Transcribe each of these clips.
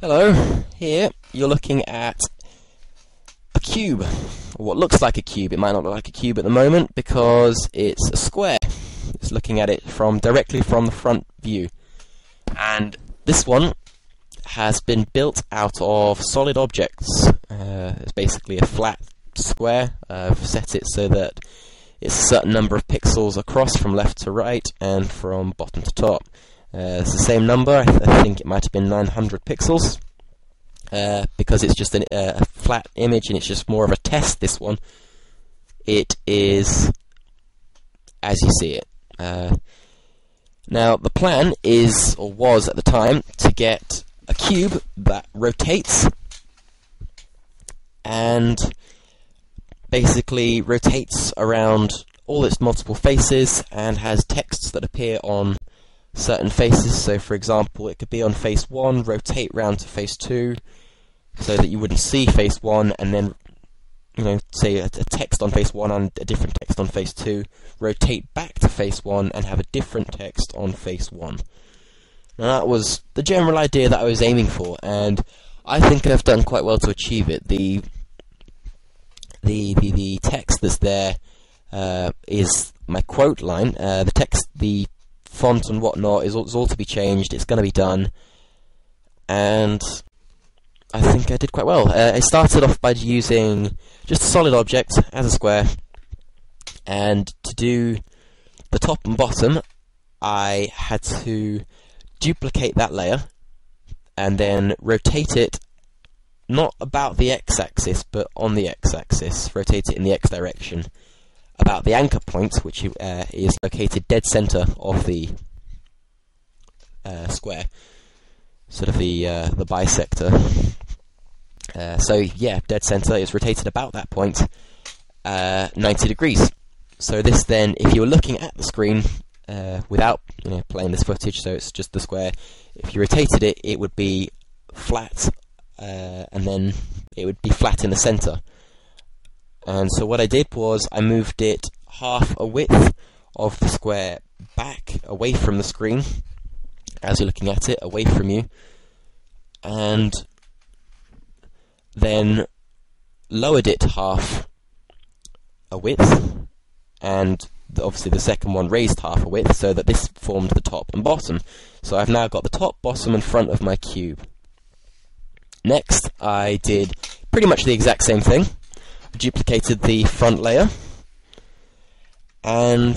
Hello, here you're looking at a cube, or what looks like a cube. It might not look like a cube at the moment because it's a square. It's looking at it directly from the front view. And this one has been built out of solid objects. It's basically a flat square. I've set it so that it's a certain number of pixels across from left to right and from bottom to top. It's the same number. I think it might have been 900 pixels, because it's just a flat image and it's just more of a test, this one. It is as you see it. Now, the plan is, or was at the time, to get a cube that rotates and basically rotates around all its multiple faces and has texts that appear on certain faces. So, for example, it could be on face 1, rotate round to face 2, so that you wouldn't see face 1, and then, say a text on face 1 and a different text on face 2, rotate back to face 1 and have a different text on face 1. Now, that was the general idea that I was aiming for, and I think I've done quite well to achieve it. The text that's there is my quote line. The text, the font and whatnot is all to be changed. It's going to be done, and I think I did quite well. I started off by using just a solid object as a square, and to do the top and bottom I had to duplicate that layer and then rotate it not about the x-axis but on the x-axis, rotate it in the x direction about the anchor point, which is located dead center of the square, sort of the bisector. So yeah, dead center is rotated about that point 90 degrees. So this then, if you were looking at the screen without playing this footage, so it's just the square, if you rotated it, it would be flat, and then it would be flat in the center. And so what I did was I moved it half a width of the square back away from the screen as you're looking at it, away from you, and then lowered it half a width, and obviously the second one raised half a width, so that this formed the top and bottom. So I've now got the top, bottom and front of my cube. Next, I did pretty much the exact same thing. Duplicated the front layer, and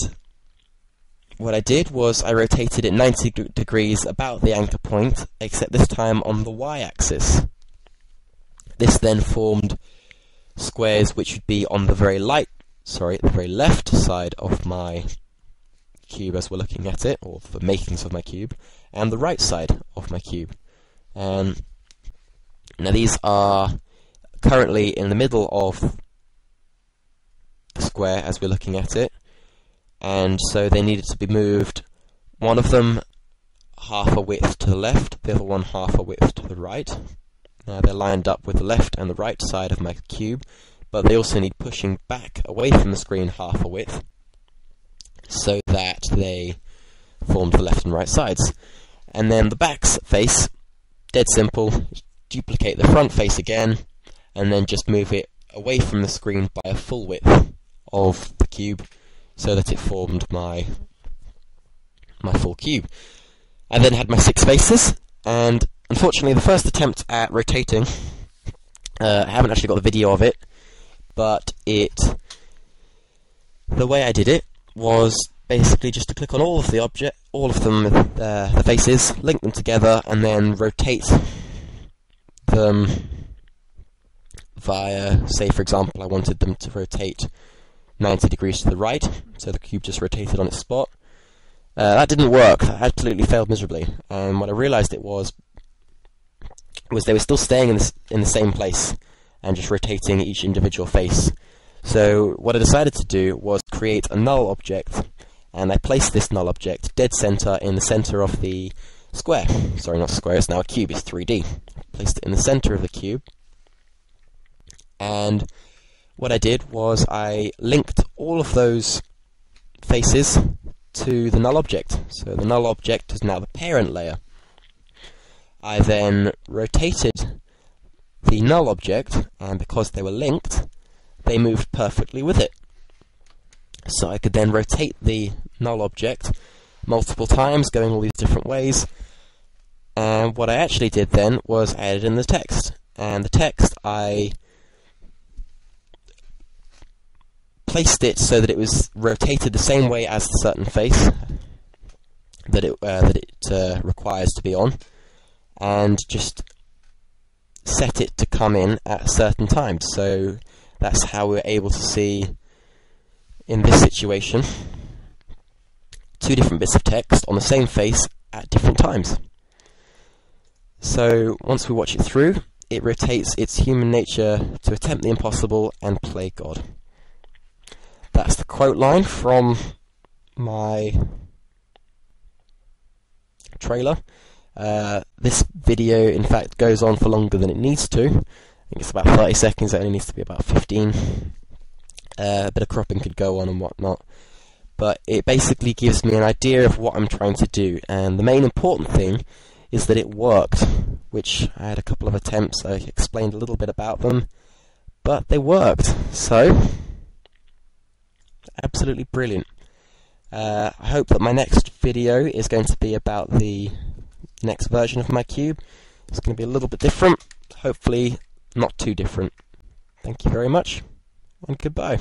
what I did was I rotated it 90 degrees about the anchor point, except this time on the y-axis. This then formed squares which would be on the very left side of my cube as we're looking at it, or the makings of my cube, and the right side of my cube. Now these are currently in the middle of the square as we're looking at it, and so they needed to be moved, one of them half a width to the left, the other one half a width to the right. Now they're lined up with the left and the right side of my cube, but they also need pushing back away from the screen half a width, so that they formed the left and right sides. And then the back face, dead simple, duplicate the front face again, and then just move it away from the screen by a full width of the cube, so that it formed my full cube. I then had my 6 faces, and unfortunately the first attempt at rotating, I haven't actually got the video of it, but the way I did it was basically just to click on all of the faces, link them together, and then rotate them via, say for example, I wanted them to rotate 90 degrees to the right, so the cube just rotated on its spot. That didn't work. That absolutely failed miserably. And what I realized was they were still staying in the same place and just rotating each individual face. So what I decided to do was create a null object, and I placed this null object dead center in the center of the square. Sorry, not square, it's now a cube, it's 3D. Placed it in the center of the cube, and what I did was I linked all of those faces to the null object. So the null object is now the parent layer. I then rotated the null object, and because they were linked, they moved perfectly with it. So I could then rotate the null object multiple times, going all these different ways. And what I actually did then was added in the text. And the text, I placed it so that it was rotated the same way as the certain face that it requires to be on, and just set it to come in at certain times. So that's how we're able to see, in this situation, two different bits of text on the same face at different times. So once we watch it through, it rotates its human nature to attempt the impossible and play God. That's the quote line from my trailer. This video, in fact, goes on for longer than it needs to. I think it's about 30 seconds, it only needs to be about 15. A bit of cropping could go on and whatnot. But it basically gives me an idea of what I'm trying to do, and the main important thing is that it worked, which I had a couple of attempts, I explained a little bit about them, but they worked, so absolutely brilliant. I hope that my next video is going to be about the next version of my cube. It's going to be a little bit different, hopefully not too different. Thank you very much, and goodbye.